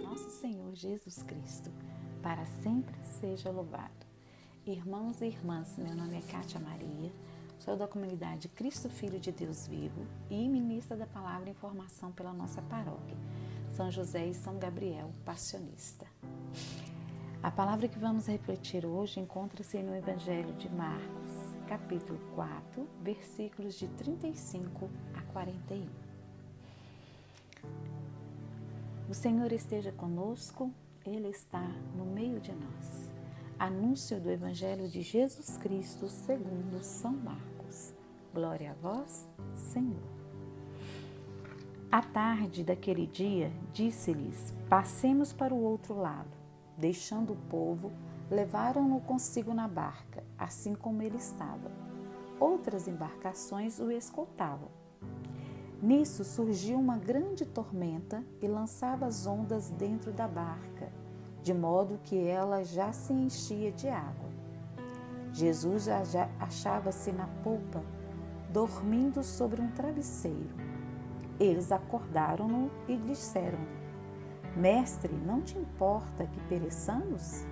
Nosso Senhor Jesus Cristo, para sempre seja louvado. Irmãos e irmãs, meu nome é Kátia Maria, sou da comunidade Cristo Filho de Deus Vivo e ministra da Palavra e Informação pela nossa paróquia, São José e São Gabriel, Passionista. A palavra que vamos refletir hoje encontra-se no Evangelho de Marcos, capítulo 4, versículos de 35 a 41. O Senhor esteja conosco, Ele está no meio de nós. Anúncio do Evangelho de Jesus Cristo segundo São Marcos. Glória a vós, Senhor. À tarde daquele dia, disse-lhes: passemos para o outro lado. Deixando o povo, levaram-no consigo na barca, assim como ele estava. Outras embarcações o escoltavam. Nisso surgiu uma grande tormenta e lançava as ondas dentro da barca, de modo que ela já se enchia de água. Jesus já achava-se na polpa, dormindo sobre um travesseiro. Eles acordaram-no e disseram: Mestre, não te importa que pereçamos?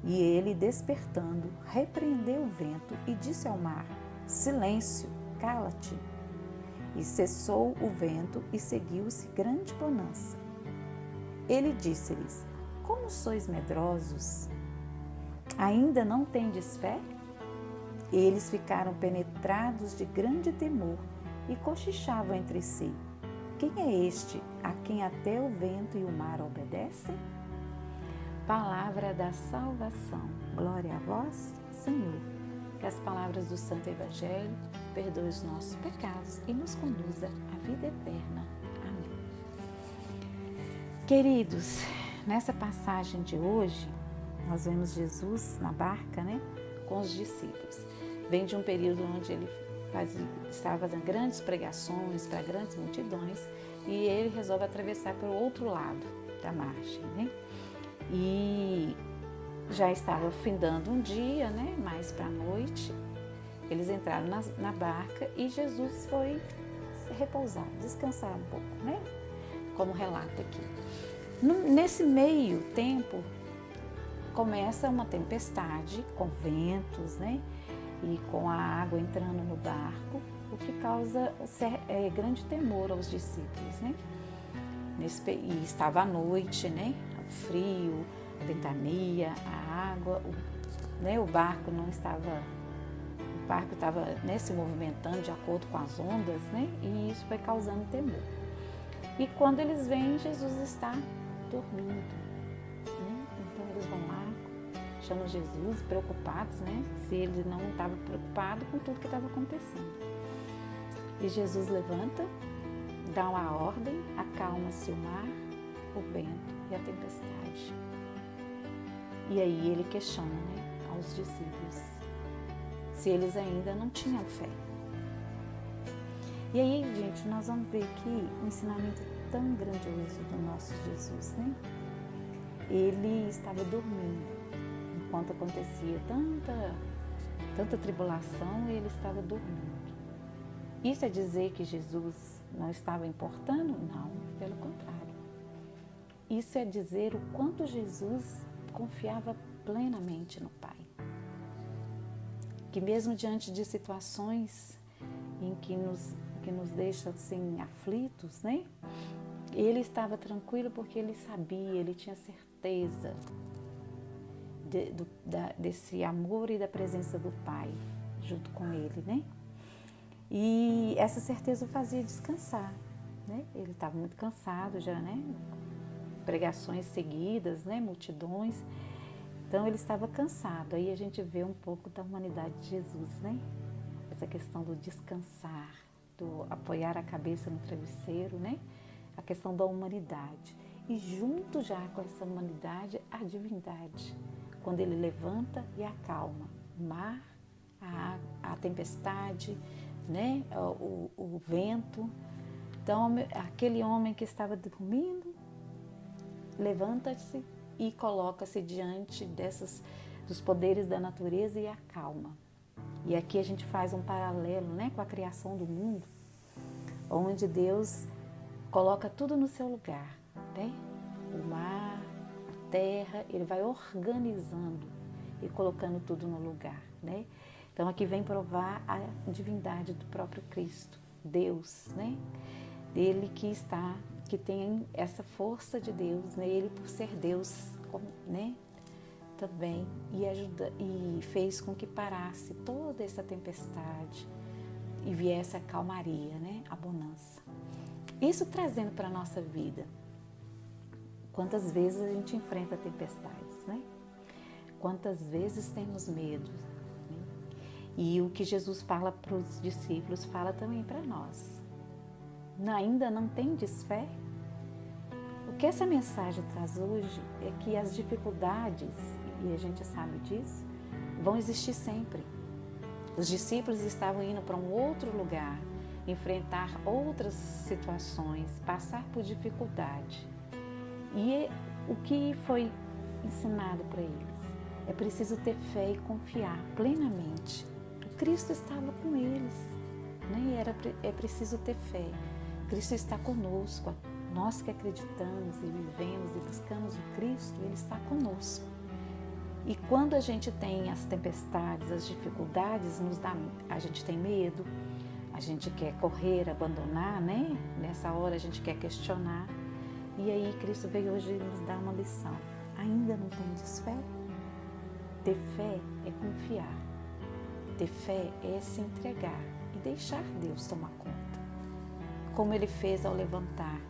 E ele, despertando, repreendeu o vento e disse ao mar: Silêncio, cala-te. E cessou o vento e seguiu-se grande bonança. Ele disse-lhes: Como sois medrosos? Ainda não tendes fé? Eles ficaram penetrados de grande temor e cochichavam entre si: Quem é este a quem até o vento e o mar obedecem? Palavra da salvação. Glória a vós, Senhor. Que as palavras do Santo Evangelho perdoem os nossos pecados e nos conduza à vida eterna. Amém. Queridos, nessa passagem de hoje, nós vemos Jesus na barca, com os discípulos. Vem de um período onde ele estava fazendo grandes pregações para grandes multidões e ele resolve atravessar para o outro lado da margem, E já estava findando um dia, mais para a noite. Eles entraram na barca e Jesus foi repousar, descansar um pouco, Como relata aqui. Nesse meio tempo, começa uma tempestade com ventos, E com a água entrando no barco, o que causa grande temor aos discípulos, E estava à noite, O frio, a ventania, a água, o barco não estava, o barco estava se movimentando de acordo com as ondas, E isso foi causando temor. E quando eles veem, Jesus está dormindo, Então eles vão lá, chamam Jesus, preocupados, Se ele não estava preocupado com tudo que estava acontecendo. E Jesus levanta, dá uma ordem, acalma-se o mar, o vento e a tempestade. E aí ele questiona, aos discípulos se eles ainda não tinham fé. E aí, gente, nós vamos ver aqui um ensinamento tão grandioso do nosso Jesus, Ele estava dormindo enquanto acontecia tanta tribulação, ele estava dormindo. Isso é dizer que Jesus não estava importando? Não, pelo contrário. Isso é dizer o quanto Jesus confiava plenamente no Pai. Que mesmo diante de situações em que nos deixam assim aflitos, Ele estava tranquilo porque ele sabia, ele tinha certeza desse amor e da presença do Pai junto com ele, E essa certeza o fazia descansar, Ele estava muito cansado já, Pregações seguidas, multidões. Então ele estava cansado. Aí a gente vê um pouco da humanidade de Jesus, Essa questão do descansar, do apoiar a cabeça no travesseiro, A questão da humanidade. E junto já com essa humanidade, a divindade. Quando ele levanta e acalma o mar, a tempestade, o vento. Então, aquele homem que estava dormindo, levanta-se e coloca-se diante dos poderes da natureza e acalma. E aqui a gente faz um paralelo, né, com a criação do mundo, onde Deus coloca tudo no seu lugar, né? O mar, a terra, Ele vai organizando e colocando tudo no lugar, né? Então aqui vem provar a divindade do próprio Cristo, Deus, né? Ele que tem essa força de Deus, né? Ele por ser Deus, né? Também e fez com que parasse toda essa tempestade e viesse a calmaria, né? A bonança. Isso trazendo para a nossa vida. Quantas vezes a gente enfrenta tempestades, né? Quantas vezes temos medo, né? E o que Jesus fala para os discípulos, fala também para nós. Ainda não tendes fé? O que essa mensagem traz hoje é que as dificuldades, e a gente sabe disso, vão existir sempre. Os discípulos estavam indo para um outro lugar, enfrentar outras situações, passar por dificuldade. E o que foi ensinado para eles? É preciso ter fé e confiar plenamente. O Cristo estava com eles, né? É preciso ter fé. Cristo está conosco. Nós que acreditamos e vivemos e buscamos o Cristo, Ele está conosco. E quando a gente tem as tempestades, as dificuldades, a gente tem medo, a gente quer correr, abandonar, né? Nessa hora a gente quer questionar. E aí Cristo veio hoje nos dar uma lição. Ainda não tendes fé? Ter fé é confiar. Ter fé é se entregar e deixar Deus tomar conta. Como Ele fez ao levantar.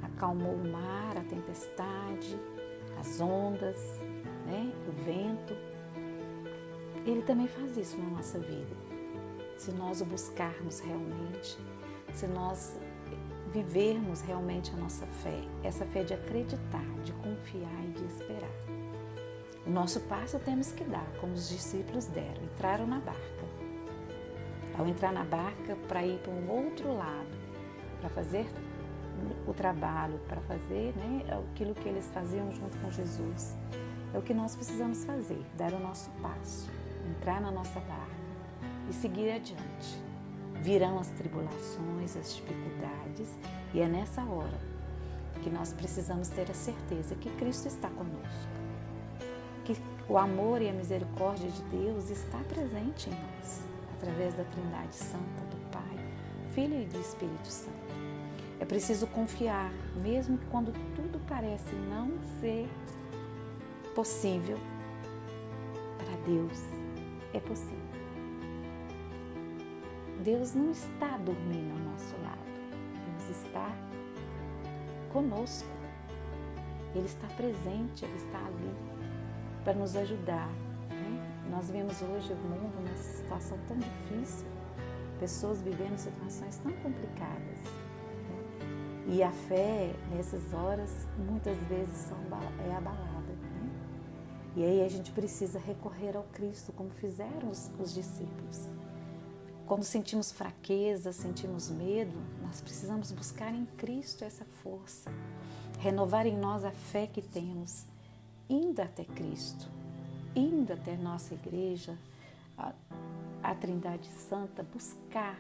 Acalmou o mar, a tempestade, as ondas, né? O vento. Ele também faz isso na nossa vida. Se nós o buscarmos realmente, se nós vivermos realmente a nossa fé, essa fé de acreditar, de confiar e de esperar. O nosso passo temos que dar, como os discípulos deram, entraram na barca. Ao entrar na barca para ir para um outro lado, para fazer o trabalho, para fazer, né, aquilo que eles faziam junto com Jesus, é o que nós precisamos fazer, dar o nosso passo, entrar na nossa barca e seguir adiante. Virão as tribulações, as dificuldades, e é nessa hora que nós precisamos ter a certeza que Cristo está conosco, que o amor e a misericórdia de Deus está presente em nós, através da Trindade Santa, do Pai, Filho e do Espírito Santo. É preciso confiar, mesmo quando tudo parece não ser possível, para Deus é possível. Deus não está dormindo ao nosso lado, Deus está conosco, Ele está presente, Ele está ali para nos ajudar, né? Nós vemos hoje o mundo nessa situação tão difícil, pessoas vivendo situações tão complicadas, né? E a fé nessas horas muitas vezes é abalada, né? E aí a gente precisa recorrer ao Cristo como fizeram os discípulos. Quando sentimos fraqueza, sentimos medo, nós precisamos buscar em Cristo essa força, renovar em nós a fé que temos, indo até Cristo, indo até nossa igreja, a Trindade Santa, buscar,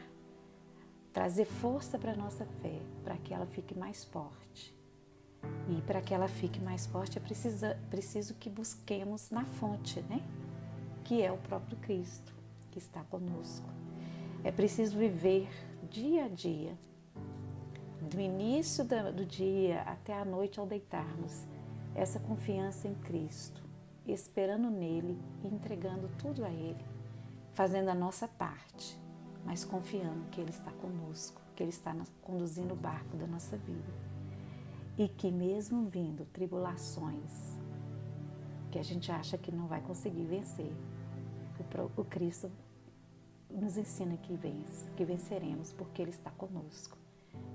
trazer força para a nossa fé, para que ela fique mais forte. E para que ela fique mais forte é preciso que busquemos na fonte, né? Que é o próprio Cristo, que está conosco. É preciso viver dia a dia, do início do dia até a noite ao deitarmos, essa confiança em Cristo, esperando nele e entregando tudo a Ele, fazendo a nossa parte, mas confiando que Ele está conosco, que Ele está conduzindo o barco da nossa vida. E que mesmo vindo tribulações que a gente acha que não vai conseguir vencer, o Cristo nos ensina que venceremos, porque Ele está conosco.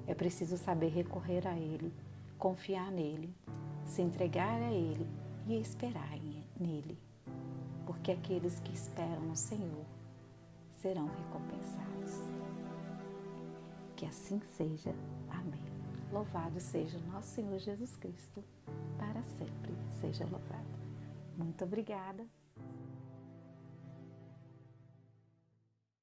É preciso saber recorrer a Ele, confiar nele, se entregar a Ele e esperar nele, porque aqueles que esperam no Senhor serão recompensados. Que assim seja. Amém. Louvado seja o nosso Senhor Jesus Cristo, para sempre seja louvado. Muito obrigada.